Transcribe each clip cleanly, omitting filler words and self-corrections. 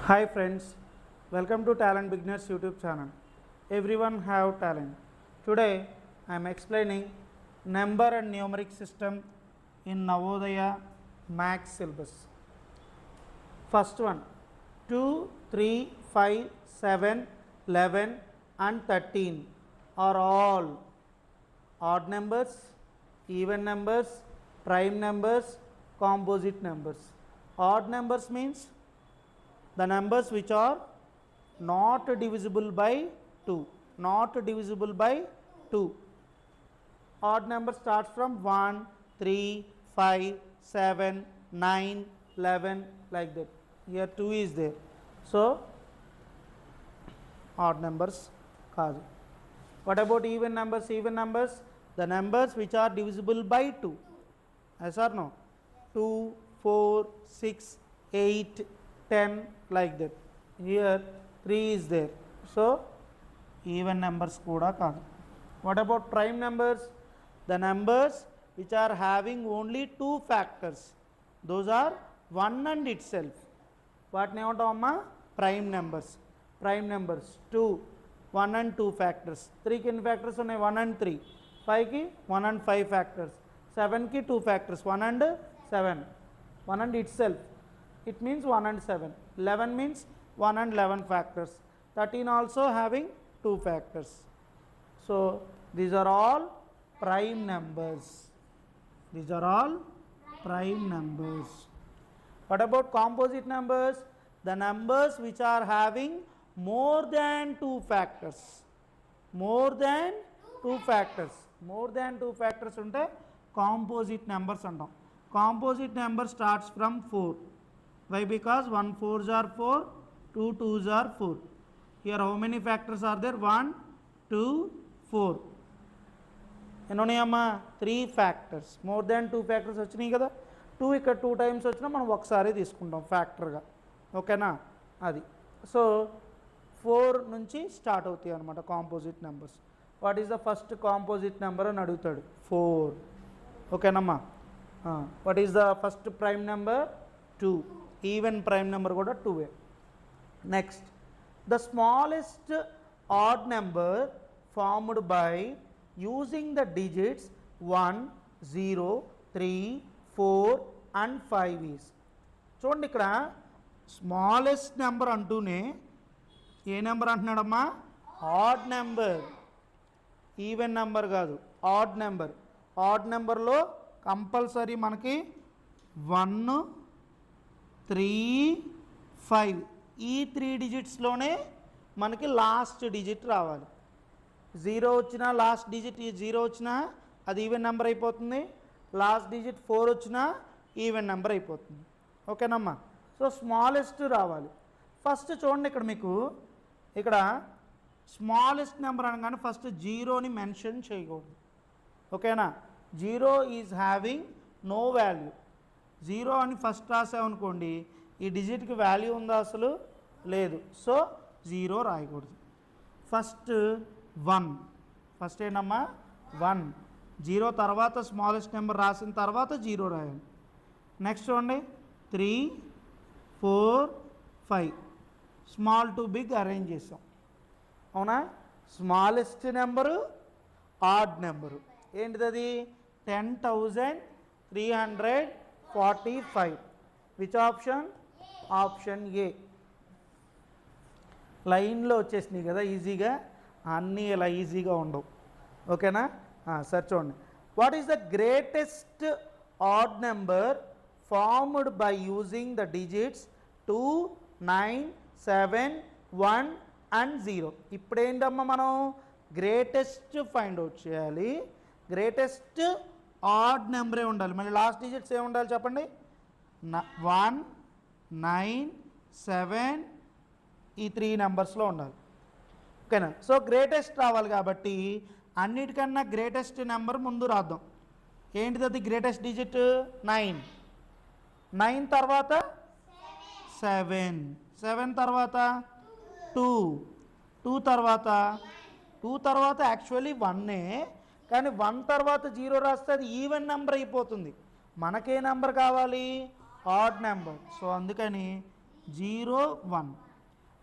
Hi friends, welcome to Talent Beginners YouTube channel. Everyone have talent. Today I am explaining number and numeric system in Navodaya Max syllabus. First one, 2, 3, 5, 7, 11 and 13 are all odd numbers, even numbers, prime numbers, composite numbers. Odd numbers means the numbers which are not divisible by 2. Odd number starts from 1, 3, 5, 7, 9, 11 like that. Here 2 is there. So odd numbers కాదు. What about even numbers? Even numbers, the numbers which are divisible by 2. Yes or no? 2, 4, 6, 8, 10 like that. Here 3 is there. So even numbers kuda kaadu. What about prime numbers? The numbers which are having only 2 factors. Those are 1 and itself. Vaatni emantamma? Prime numbers. Prime numbers 2, 1 and 2 factors. 3 ki factors unnai? 1 and 3. 5 ki 1 and 5 factors. 7 ki 2 factors. 1 and 7. 1 and itself. It means 1 and 7. 11 means 1 and 11 factors. 13 also having 2 factors. So these are all prime numbers. These are all prime numbers. What about composite numbers? The numbers which are having more than 2 factors. More than 2 factors. More than 2 factors unte composite numbers antam. Composite number starts from 4. Why? Because 1 4s are 4, 2 2s are 4. Here how many factors are there? 1, 2, 4. ఎన్నోనేయమ్మా? 3 factors. More than 2 factors వచ్చినాయి కదా. 2 ఇక్కడ 2 times వచ్చినా మనం ఒకసారి తీసుకుంటాం ఫ్యాక్టర్గా. ఓకేనా? అది. So 4 నుంచి స్టార్ట్ అవుతాయి అనమాట composite numbers. What is the first composite number అని అడుగుతాడు. 4. ఓకేనమ్మా? What is the first prime number? 2. Even prime number కూడా 2. Next, the smallest odd number formed by using the digits 1, 0, 3, 4 and 5 is. చూడండి, ఇక్కడ smallest number అంటూనే ఏ number అంటున్నాడమ్మా? Odd number. Even number కాదు, ఆడ్ నెంబర్. ఆడ్ నెంబర్లో compulsory మనకి 1, 3, 5 ఈ 3 డిజిట్స్లోనే మనకి లాస్ట్ డిజిట్ రావాలి. 0 వచ్చినా లాస్ట్ డిజిట్ 0 వచ్చినా అది ఈవెన్ నెంబర్ అయిపోతుంది. లాస్ట్ డిజిట్ 4 వచ్చినా ఈవెన్ నెంబర్ అయిపోతుంది. ఓకేనమ్మా? సో స్మాలెస్ట్ రావాలి. ఫస్ట్ చూడండి, ఇక్కడ మీకు ఇక్కడ స్మాలెస్ట్ నెంబర్ అనగానే ఫస్ట్ 0ని మెన్షన్ చేయకూడదు. ఓకేనా? 0 ఈజ్ హ్యావింగ్ నో వాల్యూ. 0 అని ఫస్ట్ రాసామనుకోండి, ఈ డిజిట్కి వాల్యూ ఉందా? అసలు లేదు. సో 0 రాయకూడదు. ఫస్ట్ 1. ఫస్ట్ ఏంటమ్మా? 1. 0 తర్వాత స్మాలెస్ట్ నెంబర్ రాసిన తర్వాత 0 రాయాలి. నెక్స్ట్ చూడండి, 3, 4, 5 స్మాల్ టు బిగ్ అరేంజ్ చేసాం. అవునా? స్మాలెస్ట్ నెంబరు ఆడ్ నెంబరు ఏంటిది? 10,345. Which option? ఆప్షన్ ఏ. లైన్లో వచ్చేసినాయి కదా ఈజీగా. అన్నీ ఇలా ఈజీగా ఉండవు. ఓకేనా? సరే చూడండి, what is the greatest add number formed by using the digits 2, 9, 7, 1 and 0. ఇప్పుడేంటమ్మా మనం గ్రేటెస్ట్ ఫైండ్ అవుట్ చేయాలి. గ్రేటెస్ట్ ఆడ్ నెంబరే ఉండాలి. మళ్ళీ లాస్ట్ డిజిట్స్ ఏమి ఉండాలి చెప్పండి? 1, 9, 7 ఈ 3 నెంబర్స్లో ఉండాలి. ఓకేనా? సో గ్రేటెస్ట్ రావాలి కాబట్టి అన్నిటికన్నా గ్రేటెస్ట్ నెంబర్ ముందు రాద్దాం. ఏంటిది అది గ్రేటెస్ట్ డిజిట్? 9. 9 తర్వాత 7. 7 తర్వాత 2. 2 తర్వాత యాక్చువల్లీ 1ఏ, కానీ 1 తర్వాత 0 రాస్తే అది ఈవెన్ నెంబర్ అయిపోతుంది. మనకే నెంబర్ కావాలి? Odd number. సో అందుకని 0 1.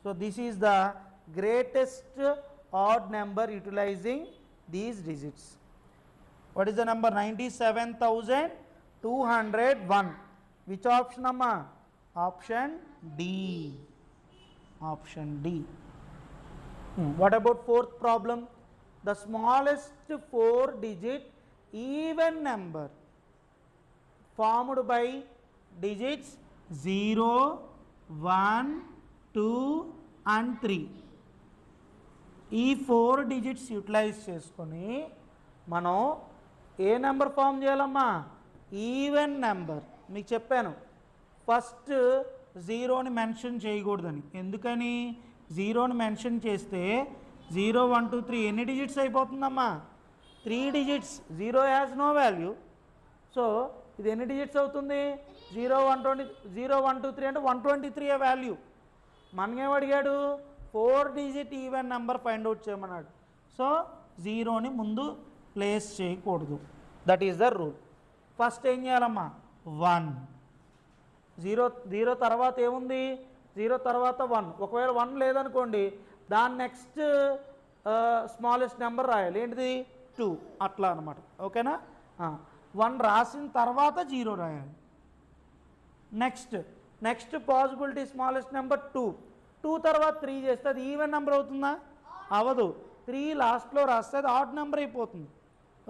So this is the greatest odd number utilizing these digits. What is the number? 97,201. Which option amma? Option D. Option D. What about fourth problem? The smallest 4-digit even number formed by digits 0, 1, 2 and 3. ఈ 4 digits utilize చేసుకొని మనం ఏ number form చేయాలమ్మా? Even number. మీకు చెప్పాను first జీరోని mention చేయకూడదని. ఎందుకని? జీరోని mention చేస్తే 0, 1, 2, 3 ఎన్ని డిజిట్స్ అయిపోతుందమ్మా? 3 digits. Zero has no value. So ఇది ఎన్ని డిజిట్స్ అవుతుంది? 0, 1, 2, 3 అంటే 123 వాల్యూ. మనకేం అడిగాడు? 4 digit even number find out చేయమన్నాడు. సో జీరోని ముందు ప్లేస్ చేయకూడదు. That is the rule. First ఏం చేయాలమ్మా? 1. జీరో తర్వాత ఏముంది? 0 తర్వాత 1. ఒకవేళ 1 లేదనుకోండి దాని నెక్స్ట్ స్మాలెస్ట్ నెంబర్ రాయాలి. ఏంటిది? 2. అట్లా అనమాట. ఓకేనా? 1 రాసిన తర్వాత 0 రాయాలి. Next possibility smallest number 2. 2 తర్వాత 3 చేస్తే అది ఈవెన్ నెంబర్ అవుతుందా? అవదు. 3 లాస్ట్లో రాస్తే అది ఆడ్ నెంబర్ అయిపోతుంది.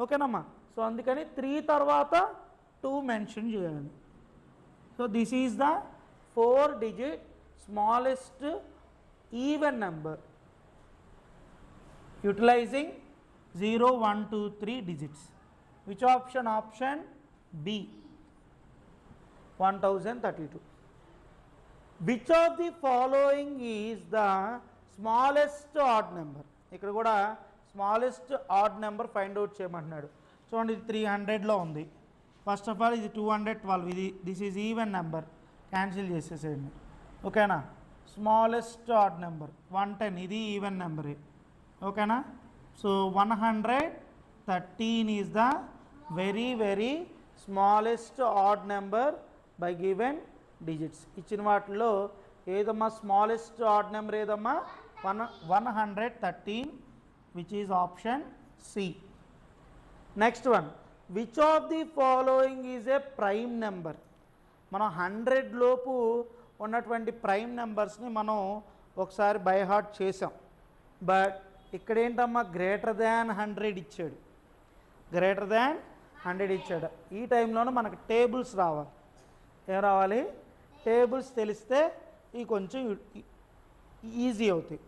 ఓకేనమ్మా? సో అందుకని 3 తర్వాత 2 మెన్షన్ చేయాలి. So this is the 4-digit smallest even number utilising 0, 1, 2, 3 digits. Which option? Option B. 1032. Which of the following is the smallest odd number? ఇక్కడ కూడా smallest odd number find out చేయమంటున్నాడు. చూడండి ఇది 300లో ఉంది. ఫస్ట్ ఆఫ్ ఆల్ ఇది 212. This is even number. Cancel చేసేసేయండి. ఓకేనా? Smallest odd number 110. ఇది ఈవెన్ నెంబరే. ఓకేనా? So 113 is the very smallest odd number by given digits. ఇచ్చిన వాటిలో ఏదమ్మా స్మాలెస్ట్ ఆడ్ నెంబర్? ఏదమ్మా? 113, which is option C. Next one, which of the following is a prime number? మనం 100 లోపు ఉన్నటువంటి ప్రైమ్ నెంబర్స్ని మనం ఒకసారి బై హార్ట్ చేసాం. బట్ ఇక్కడ ఏంటమ్మా? గ్రేటర్ దాన్ 100 ఇచ్చాడు. గ్రేటర్ దాన్ 100 ఇచ్చాడు. ఈ టైంలోనూ మనకు టేబుల్స్ రావాలి. ఏం రావాలి? టేబుల్స్ తెలిస్తే ఇవి కొంచెం ఈజీ అవుతాయి.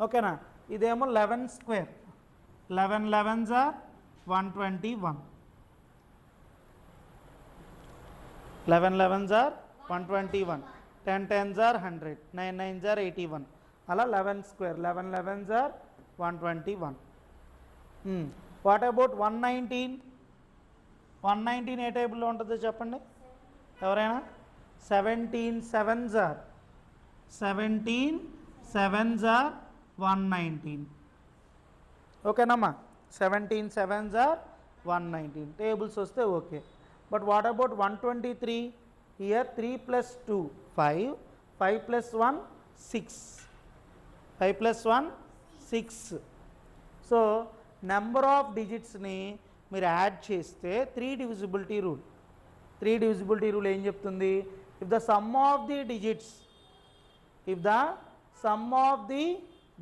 ఓకేనా? ఇదేమో 11 square. 11 11s are 121. 11 11s are 121. 10 10s are 100. 9 9s are 81. అలా 11 square. 11 11s are 121. What about 119? 119 ఏ టేబుల్లో ఉంటుందో చెప్పండి ఎవరైనా? 17 7s are 119. ఓకేనమ్మా? 17 7s are 119. టేబుల్స్ వస్తే okay. But what about 123? Here 3 + 2 5. 5 + 1 6. 5 + 1 6. So number of డిజిట్స్ని మీరు యాడ్ చేస్తే 3 డివిజిబిలిటీ రూల్. 3 డివిజిబిలిటీ రూల్ ఏం చెప్తుంది? If the sum of the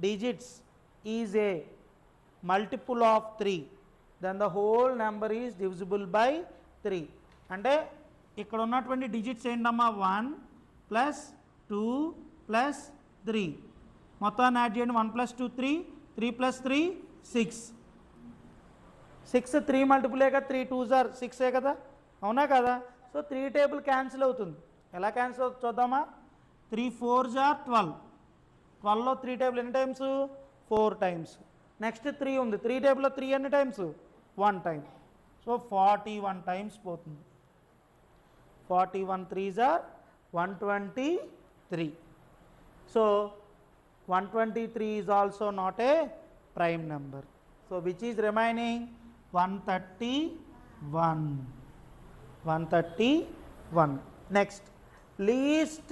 digits is a multiple of 3, then the whole number is divisible by 3. అంటే ఇక్కడ ఉన్నటువంటి digits ఏంటమ్మా? 1 + 2 + 3. మొత్తాన్ని add చేయండి. 1 + 2 3. 3 + 3 6. 6 3 మల్టిపులే కదా. 3 2s are 6 కదా. అవునా కదా? సో 3 టేబుల్ క్యాన్సిల్ అవుతుంది. ఎలా క్యాన్సిల్ అవుతుంది చూద్దామా? 3 4s are 12. 12లో 3 టేబుల్ ఎన్ని టైమ్స్? 4 టైమ్స్. నెక్స్ట్ 3 ఉంది. 3 టేబుల్లో 3 ఎన్ని టైమ్స్? 1 టైమ్. సో 41 టైమ్స్ పోతుంది. 41 3s are 123. So 123 is also not a prime number. So which is remaining? 131. 131. Next, least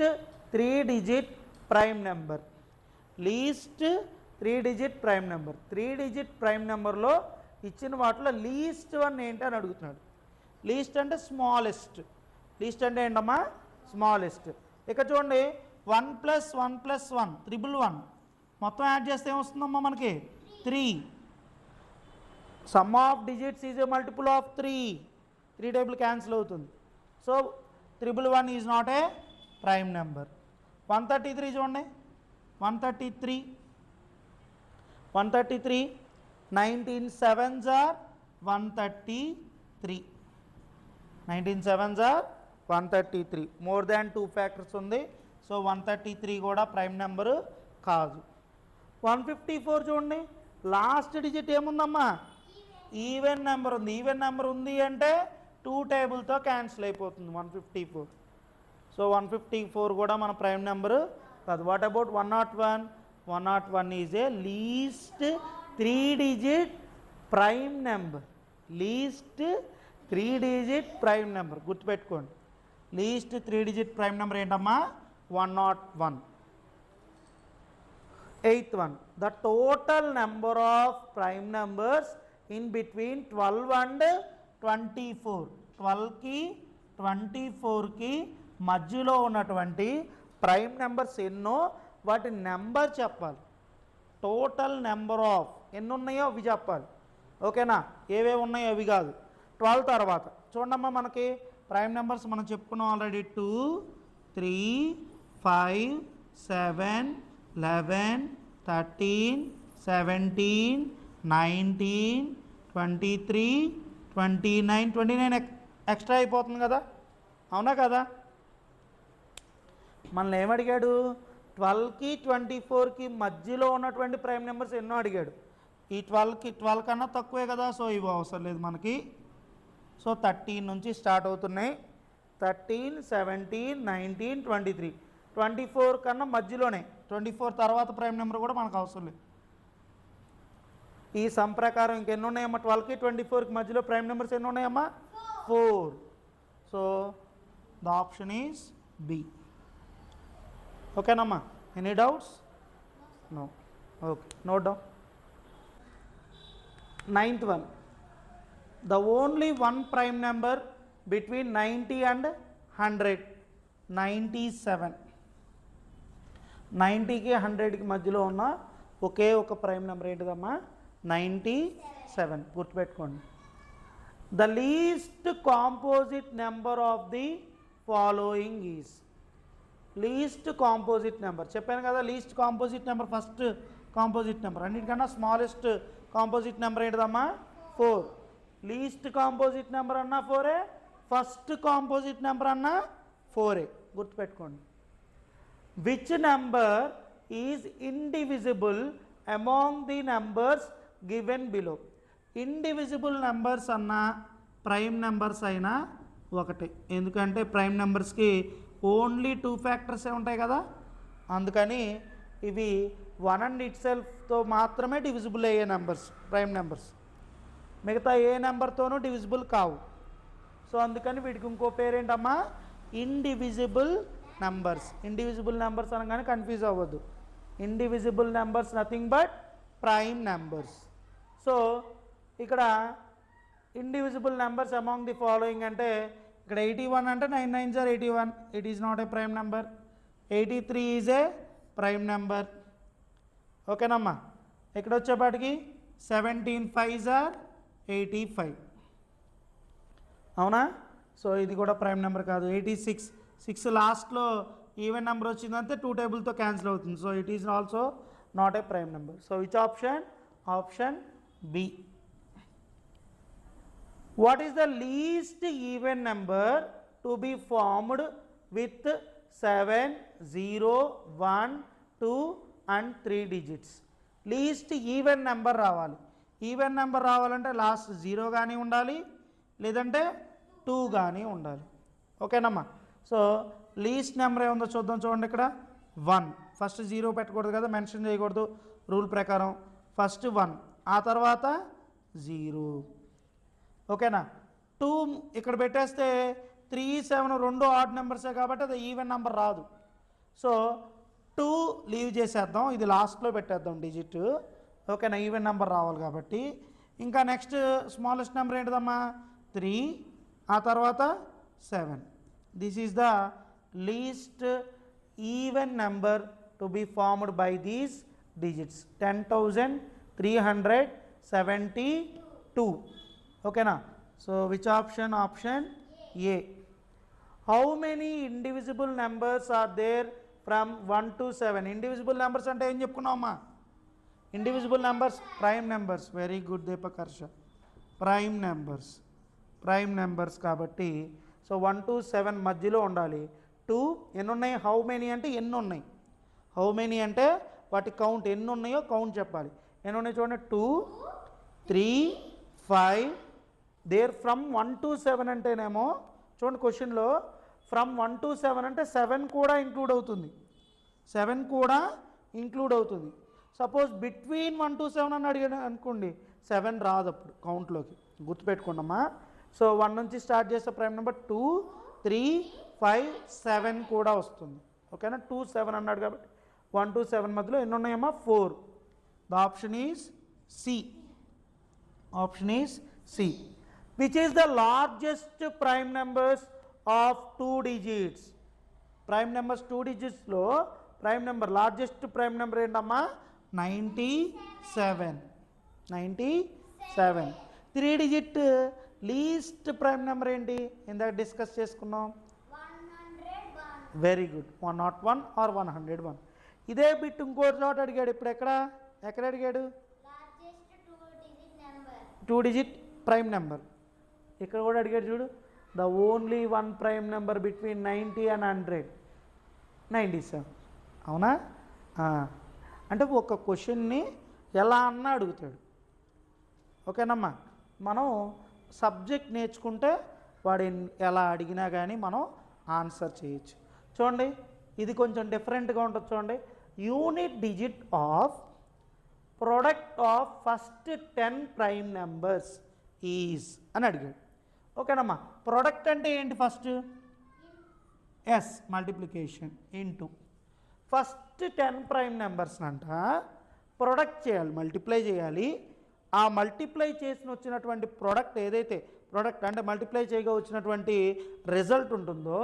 3 digit prime number. Least 3 digit prime number. 3 digit prime నెంబర్లో ఇచ్చిన వాటిలో least one ఏంటి అని అడుగుతున్నాడు. లీస్ట్ అంటే smallest. Least అంటే ఏంటమ్మా? స్మాలెస్ట్. ఇక చూడండి 1 + 1 + 1 111. మొత్తం యాడ్ చేస్తే ఏమొస్తుందమ్మా మనకి? 3. Sum of digits is a multiple of 3. 3 table cancel అవుతుంది. So 111 is not a prime number. 133 చూడండి. 133 19 7s are 133. 19 7s are 133. More than 2 factors ఉంది. సో 133 కూడా ప్రైమ్ నెంబరు కాదు. 154 చూడండి. లాస్ట్ డిజిట్ ఏముందమ్మా? ఈవెన్ నెంబర్ ఉంది. ఈవెన్ నెంబర్ ఉంది అంటే 2 టేబుల్తో క్యాన్సిల్ అయిపోతుంది 154. సో 154 కూడా మన ప్రైమ్ నెంబరు కాదు. What about 101? 101 is a least 3 digit prime number. Least 3 digit prime number గుర్తుపెట్టుకోండి. లీస్ట్ 3 digit ప్రైమ్ నెంబర్ ఏంటమ్మా? 101. 8th one, the total number of prime numbers in between 12 and 24. 12కి 24కి మధ్యలో ఉన్నటువంటి prime numbers ఎన్నో వాటి number చెప్పాలి. Total number of ఎన్ని ఉన్నాయో అవి చెప్పాలి. ఓకేనా? ఏవేవి ఉన్నాయో అవి కాదు. 12 తర్వాత చూడమ్మా మనకి ప్రైమ్ నెంబర్స్ మనం చెప్పుకున్నాం ఆల్రెడీ. 2 3 5 7 11 13 17 19 23 29 ఎక్స్ట్రా అయిపోతుంది కదా, అవునా కదా? మనల్ని ఏమడిగాడు? 12కి 24కి మధ్యలో ఉన్నటువంటి ప్రైమ్ నెంబర్స్ ఎన్నో అడిగాడు. ఈ 12 కన్నా తక్కువే కదా, సో ఇవి అవసరం లేదు మనకి. సో 13 నుంచి స్టార్ట్ అవుతున్నాయి. 13 17 19 23. 24 కన్నా మధ్యలోనే. 24 తర్వాత ప్రైమ్ నెంబర్ కూడా మనకు అవసరం లేదు. ఈ సమ్ ప్రకారం ఇంకెన్ని ఉన్నాయమ్మా? 12కి 24కి మధ్యలో ప్రైమ్ నెంబర్స్ ఎన్ని ఉన్నాయమ్మా? 4. So the option is B. ఓకేనమ్మా? Any doubts? No. Okay, note down. 9th one, the only one prime number between 90 and 100. 97. 90కి 100కి మధ్యలో ఉన్న ఒకే ఒక ప్రైమ్ నెంబర్ ఏంటిదమ్మా? 97. గుర్తుపెట్టుకోండి. The least composite number of the following is. Least composite number చెప్పాను కదా. Least composite number first composite number అన్నిటికన్నా స్మాలెస్ట్ కాంపోజిట్ నెంబర్ ఏంటిదమ్మా? 4. లీస్ట్ కాంపోజిట్ నెంబర్ అన్నా 4ఏ, ఫస్ట్ కాంపోజిట్ నెంబర్ అన్నా 4ఏ. గుర్తుపెట్టుకోండి. Which number is indivisible among the numbers given below. Indivisible numbers అన్నా ప్రైమ్ నెంబర్స్ అయినా ఒకటే. ఎందుకంటే ప్రైమ్ నెంబర్స్కి ఓన్లీ 2 ఫ్యాక్టర్సే ఉంటాయి కదా, అందుకని ఇవి 1 అండ్ ఇట్ సెల్ఫ్తో మాత్రమే డివిజిబుల్ అయ్యే నెంబర్స్ ప్రైమ్ నెంబర్స్. మిగతా ఏ నెంబర్తోనూ డివిజిబుల్ కావు. సో అందుకని వీటికి ఇంకో పేరేంటమ్మా? Indivisible numbers. ఇండివిజిబుల్ నెంబర్స్ అనగానే కన్ఫ్యూజ్ అవ్వద్దు. Indivisible numbers nothing but prime numbers. So ఇక్కడ indivisible numbers among the following అంటే ఇక్కడ 81 అంటే 9 9s are 81. It is not a prime number. 83 is a prime number. ఓకేనమ్మా? ఇక్కడ వచ్చేపాటికి 17 5s are 85. అవునా? సో ఇది కూడా ప్రైమ్ నెంబర్ కాదు. 86. 6 లాస్ట్లో ఈవెన్ నెంబర్ వచ్చిందంటే 2 టేబుల్తో క్యాన్సిల్ అవుతుంది. So it is also not a prime number. So which option? Option B. What is the least even number to be formed with 7, 0, 1, 2 and 3 digits? Least even number రావాలి. Even number రావాలంటే last 0 కానీ ఉండాలి, లేదంటే 2 కానీ ఉండాలి. ఓకేనమ్మా? So least number ఏముందో చూద్దాం. చూడండి ఇక్కడ 1. ఫస్ట్ 0 పెట్టకూడదు కదా, మెన్షన్ చేయకూడదు రూల్ ప్రకారం. ఫస్ట్ 1, ఆ తర్వాత 0. ఓకేనా? 2 ఇక్కడ పెట్టేస్తే 3 7 2 ఆడ్ నెంబర్సే కాబట్టి అది ఈవెన్ నెంబర్ రాదు. సో 2 లీవ్ చేసేద్దాం, ఇది లాస్ట్లో పెట్టేద్దాం డిజిట్. ఓకేనా, ఈవెన్ నెంబర్ రావాలి కాబట్టి. ఇంకా నెక్స్ట్ స్మాలెస్ట్ నెంబర్ ఏంటిదమ్మా 3, ఆ తర్వాత 7. This is the least even number to be formed by these digits. 10,372. ఓకేనా, so which option? Option A. How many indivisible numbers are there from 1 to 7? Indivisible numbers అంటే ఏం చెప్పుకున్నామమ్మా? Indivisible numbers prime numbers. Very good Deepak Harsha. Prime numbers కాబట్టి so 1 to 7 మధ్యలో ఉండాలి. 2 ఎన్ని ఉన్నాయి? How many అంటే ఎన్ని ఉన్నాయి, హౌ మెనీ అంటే వాటి కౌంట్ ఎన్ని ఉన్నాయో కౌంట్ చెప్పాలి. ఎన్ని ఉన్నాయి చూడండి, 2, 3, 5. దేర్ ఫ్రమ్ 1 to 7 అంటేనేమో చూడండి క్వశ్చన్లో ఫ్రమ్ 1 to 7 అంటే 7 కూడా ఇంక్లూడ్ అవుతుంది, 7 కూడా ఇంక్లూడ్ అవుతుంది. సపోజ్ బిట్వీన్ 1 to 7 అని అడిగాడు అనుకోండి, 7 రాదు అప్పుడు కౌంట్లోకి, గుర్తుపెట్టుకోండమ్మా. సో 1 నుంచి స్టార్ట్ చేస్తే ప్రైమ్ నెంబర్ 2, 3, 5, 7 కూడా వస్తుంది. ఓకేనా, 2, 7 అన్నాడు కాబట్టి 1 to 7 మధ్యలో ఎన్ని ఉన్నాయమ్మా? 4. The option is C. Option is C. Which is the largest prime numbers of 2 digits? Prime numbers 2 digitsలో prime number largest prime number ఏంటమ్మా? 97. 3 digit లీస్ట్ ప్రైమ్ నెంబర్ ఏంటి? ఇందాక డిస్కస్ చేసుకున్నాం. 101. Very good, 101 or 101. ఇదే bit ఇంకో చోట అడిగాడు. ఇప్పుడు ఎక్కడ అడిగాడు? Largest 2 digit prime number. ఇక్కడ కూడా అడిగాడు చూడు, the only 1 prime number between 90 and 100, 97. అవునా? అంటే ఒక క్వశ్చన్ని ఎలా అన్నా అడుగుతాడు. ఓకేనమ్మా, మనం సబ్జెక్ట్ నేర్చుకుంటే వాడు ఎలా అడిగినా కానీ మనం ఆన్సర్ చేయొచ్చు. చూడండి, ఇది కొంచెం డిఫరెంట్గా ఉంటుంది. చూడండి, unit digit of product of first 10 prime numbers is అని అడిగాడు. ఓకేనమ్మా, ప్రొడక్ట్ అంటే ఏంటి? ఫస్ట్ ఎస్ multiplication into first 10 prime numbers అంట ప్రొడక్ట్ చేయాలి, మల్టిప్లై చేయాలి. ఆ మల్టిప్లై వచ్చినటువంటి ప్రొడక్ట్ ఏదైతే ప్రొడక్ట్ అంటే మల్టిప్లై చేయగా వచ్చినటువంటి రిజల్ట్ ఉంటుందో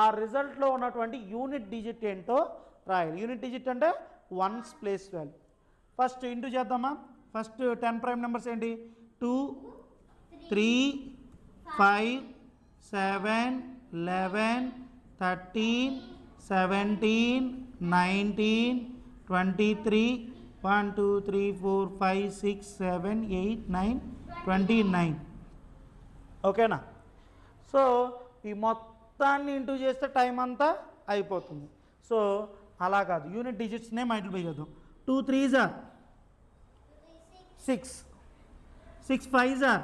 ఆ రిజల్ట్లో ఉన్నటువంటి యూనిట్ డిజిట్ ఏంటో రాయాలి. యూనిట్ డిజిట్ అంటే 1's place value. First into చేద్దామా? ఫస్ట్ 10 ప్రైమ్ నెంబర్స్ ఏంటి? 2, 3, 5, 7, 11, 13, 17, 19, 23, 1, 2, 3, 4, 5, 6, 7, 8, 9, 29. ఓకేనా? సో ఈ మొత్తాన్ని ఇంటూ చేస్తే టైం అంతా అయిపోతుంది. సో అలా కాదు, యూనిట్ డిజిట్స్నే మల్టిప్లై చేద్దాం. 2 3s are 6, 6 5s are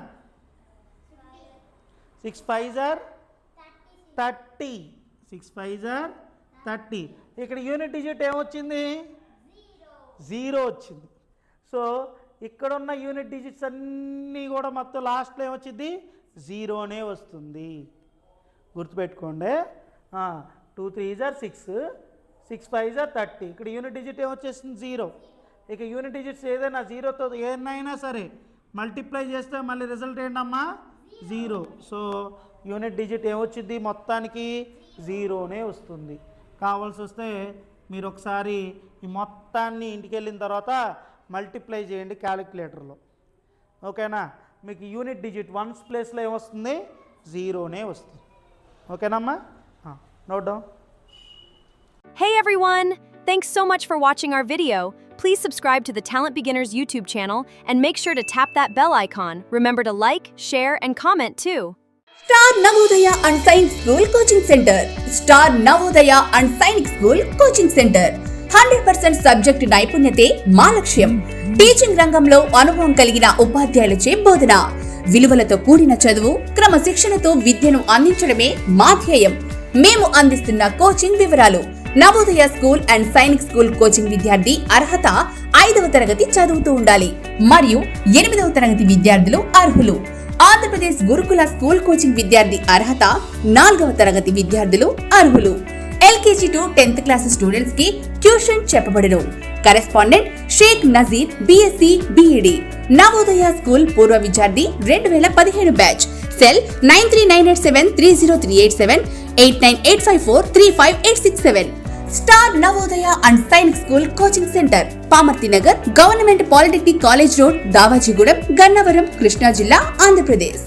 30, 6 5s are 30. ఇక్కడ యూనిట్ డిజిట్ ఏమొచ్చింది? 0 వచ్చింది. సో ఇక్కడున్న యూనిట్ డిజిట్స్ అన్నీ కూడా మొత్తం లాస్ట్లో ఏమొచ్చింది? 0నే వస్తుంది. గుర్తుపెట్టుకోండి. 2 3s are 6, 6 5s are 30. ఇక్కడ యూనిట్ డిజిట్ ఏమొచ్చేస్తుంది? 0. ఇక యూనిట్ డిజిట్స్ ఏదైనా 0తో ఏదైనా సరే మల్టిప్లై చేస్తే మళ్ళీ రిజల్ట్ ఏంటమ్మా? 0. సో యూనిట్ డిజిట్ ఏమొచ్చింది? మొత్తానికి 0నే వస్తుంది. కావాల్సి వస్తే మీరు ఒకసారి ఈ మొత్తాన్ని ఇంటికి వెళ్ళిన తర్వాత మల్టిప్లై చేయండి క్యాలిక్యులేటర్లో. ఓకేనా? మీకు యూనిట్ డిజిట్ 1's ప్లేస్లో ఏమొస్తుంది? 0నే వస్తుంది. ఓకేనమ్మా? Note down. Hey everyone! Thanks so much for watching our video. Please subscribe to the Talent Beginners YouTube channel and make sure to tap that bell icon. Remember to like, share and comment too. Star Navodaya and Science School Coaching Center. Star Navodaya and Science School Coaching Center. 100% subject నైపుణ్యతే మా లక్ష్యం. Teaching రంగంలో అనుభవం కలిగిన ఉపాధ్యాయులచే బోధన, విలువలతో కూడిన చదువు, క్రమశిక్షణతో విద్యను అందించడమే మా ధ్యేయం. మేము అందిస్తున్న కోచింగ్ వివరాలు: Navodaya school and Sainik school coaching విద్యార్థి అర్హత 5వ తరగతి చదువుతూ ఉండాలి మరియు 8వ తరగతి విద్యార్థులు అర్హులు. ఆంధ్రప్రదేశ్ గురుకుల స్కూల్ కోచింగ్ విద్యార్థి అర్హత 4వ తరగతి విద్యార్థులు అర్హులు. LKG to 10th class students కి ట్యూషన్ చెప్పబడును. Correspondent Shaik Nazeer BSc BEd. Navodaya school పూర్వ విద్యార్థి 2017 batch. Cell 9398730387 8985435867. Star Navodaya and Sainik school coaching centre, Pamarthi Nagar, government polytechnic college road, Davajigudem, Gannavaram, Krishna జిల్లా, ఆంధ్రప్రదేశ్.